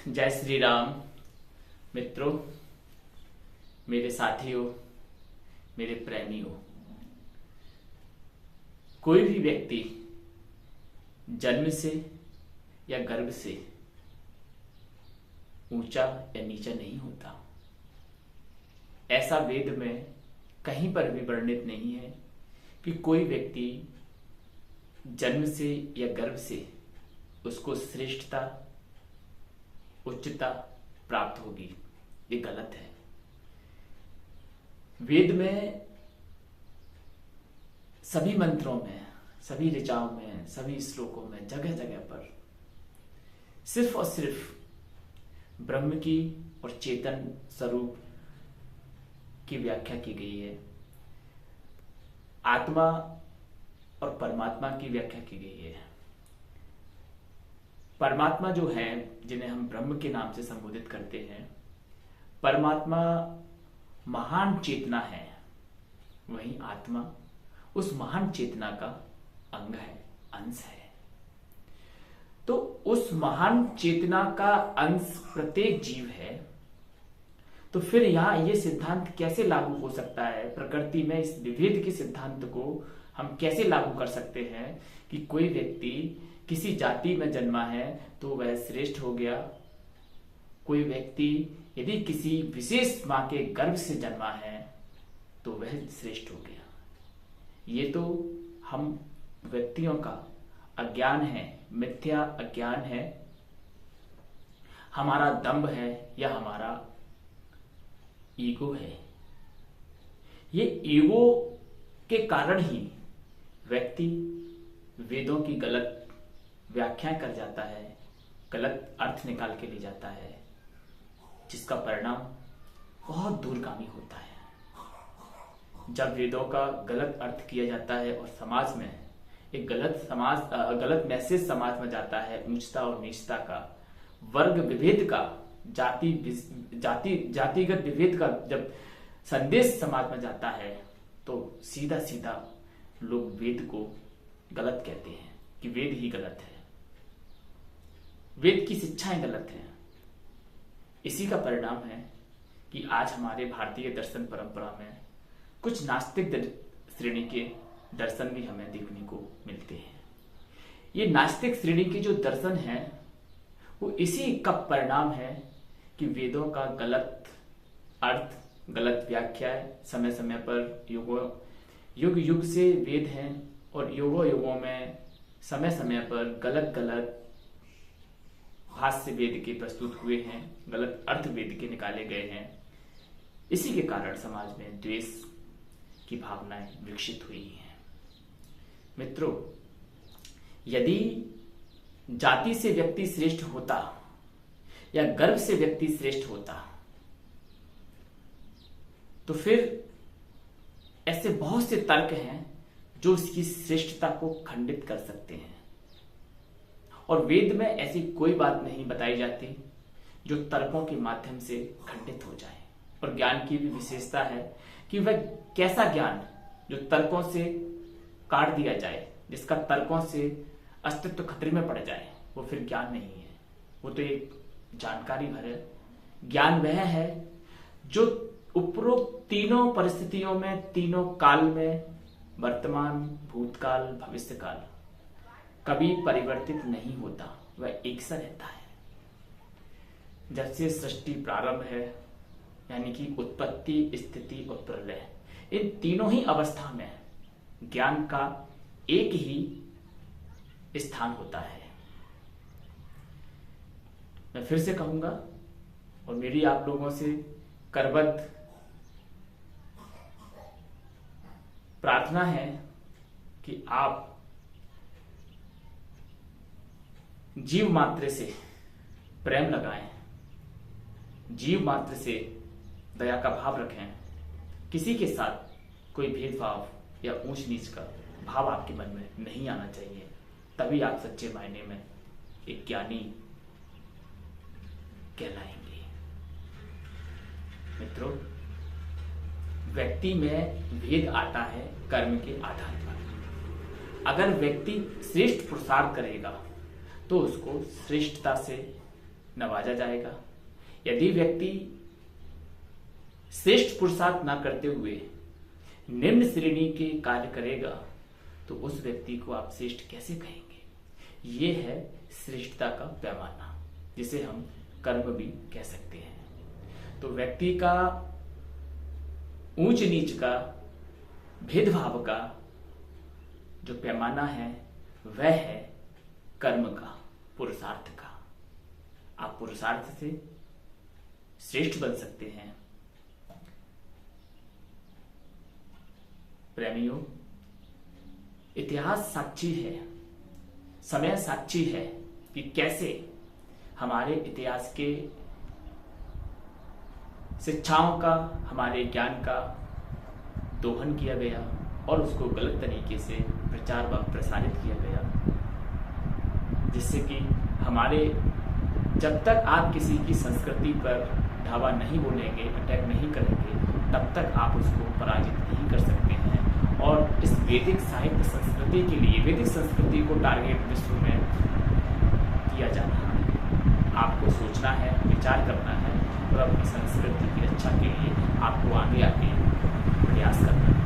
जय श्री राम। मित्रों, मेरे साथियों, मेरे प्रेमियों, कोई भी व्यक्ति जन्म से या गर्भ से ऊंचा या नीचा नहीं होता। ऐसा वेद में कहीं पर भी वर्णित नहीं है कि कोई व्यक्ति जन्म से या गर्भ से उसको श्रेष्ठता, उच्चता प्राप्त होगी। ये गलत है। वेद में सभी मंत्रों में, सभी ऋचाओं में, सभी श्लोकों में, जगह जगह पर सिर्फ और सिर्फ ब्रह्म की और चेतन स्वरूप की व्याख्या की गई है। आत्मा और परमात्मा की व्याख्या की गई है। परमात्मा जो है, जिन्हें हम ब्रह्म के नाम से संबोधित करते हैं, परमात्मा महान चेतना है। वहीं आत्मा उस महान चेतना का अंग है, अंश है। तो उस महान चेतना का अंश प्रत्येक जीव है। तो फिर यहां यह सिद्धांत कैसे लागू हो सकता है? प्रकृति में इस विभेद के सिद्धांत को हम कैसे लागू कर सकते हैं कि कोई व्यक्ति किसी जाति में जन्मा है तो वह श्रेष्ठ हो गया, कोई व्यक्ति यदि किसी विशेष मां के गर्भ से जन्मा है तो वह श्रेष्ठ हो गया। ये तो हम व्यक्तियों का अज्ञान है, मिथ्या अज्ञान है, हमारा दंभ है या हमारा ईगो है। ये ईगो के कारण ही व्यक्ति वेदों की गलत व्याख्या कर जाता है, गलत अर्थ निकाल के ले जाता है, जिसका परिणाम बहुत दूरगामी होता है। जब वेदों का गलत अर्थ किया जाता है और समाज में एक गलत मैसेज समाज में जाता है, ऊंचता और नीचता का, वर्ग विभेद का, जातिगत विभेद का जब संदेश समाज में जाता है तो सीधा सीधा लोग वेद को गलत कहते हैं कि वेद ही गलत है, वेद की शिक्षाएं गलत हैं। इसी का परिणाम है कि आज हमारे भारतीय दर्शन परंपरा में कुछ नास्तिक श्रेणी के दर्शन भी हमें देखने को मिलते हैं। ये नास्तिक श्रेणी के जो दर्शन हैं वो इसी का परिणाम है कि वेदों का गलत अर्थ, गलत व्याख्या समय समय पर युग युग से वेद हैं और युगों युगों में समय समय पर गलत गलत भाष्य वेद के प्रस्तुत हुए हैं, गलत अर्थ वेद के निकाले गए हैं। इसी के कारण समाज में द्वेष की भावनाएं विकसित हुई हैं। मित्रों, यदि जाति से व्यक्ति श्रेष्ठ होता या गर्भ से व्यक्ति श्रेष्ठ होता तो फिर ऐसे बहुत से तर्क हैं जो उसकी श्रेष्ठता को खंडित कर सकते हैं। और वेद में ऐसी कोई बात नहीं बताई जाती जो तर्कों के माध्यम से खंडित हो जाए। और ज्ञान की भी विशेषता है कि वह कैसा ज्ञान जो तर्कों से काट दिया जाए, जिसका तर्कों से अस्तित्व खतरे में पड़ जाए, वो फिर ज्ञान नहीं है, वो तो एक जानकारी भरे ज्ञान वह है जो उपरोक्त तीनों परिस्थितियों में, तीनों काल में, वर्तमान, भूतकाल, भविष्यकाल, कभी परिवर्तित नहीं होता, वह एक सा रहता है। जब से सृष्टि प्रारंभ है, यानी कि उत्पत्ति, स्थिति और प्रलय, इन तीनों ही अवस्था में ज्ञान का एक ही स्थान होता है। मैं फिर से कहूंगा और मेरी आप लोगों से करबद्ध प्रार्थना है कि आप जीव मात्र से प्रेम लगाएं, जीव मात्र से दया का भाव रखें। किसी के साथ कोई भेदभाव या ऊंच नीच का भाव आपके मन में नहीं आना चाहिए। तभी आप सच्चे मायने में एक ज्ञानी कहलाएंगे। मित्रों, व्यक्ति में भेद आता है कर्म के आधार पर। अगर व्यक्ति श्रेष्ठ पुरुषार्थ करेगा तो उसको श्रेष्ठता से नवाजा जाएगा। यदि व्यक्ति श्रेष्ठ पुरुषार्थ ना करते हुए निम्न श्रेणी के कार्य करेगा तो उस व्यक्ति को आप श्रेष्ठ कैसे कहेंगे? ये है श्रेष्ठता का पैमाना, जिसे हम कर्म भी कह सकते हैं। तो व्यक्ति का ऊंच नीच का, भेदभाव का जो पैमाना है वह है कर्म का, पुरुषार्थ का। आप पुरुषार्थ से श्रेष्ठ बन सकते हैं। प्रेमियों, इतिहास साक्षी है, समय साक्षी है कि कैसे हमारे इतिहास के शिक्षाओं का, हमारे ज्ञान का दोहन किया गया और उसको गलत तरीके से प्रचार व प्रसारित किया गया, जिससे कि हमारे, जब तक आप किसी की संस्कृति पर धावा नहीं बोलेंगे, अटैक नहीं करेंगे, तब तक आप उसको पराजित नहीं कर सकते हैं। और इस वैदिक साहित्य संस्कृति के लिए, वैदिक संस्कृति को टारगेट विश्व में किया जा रहा है। आपको सोचना है, विचार करना है और अपनी संस्कृति की रक्षा के लिए आपको आगे आके प्रयास करना है।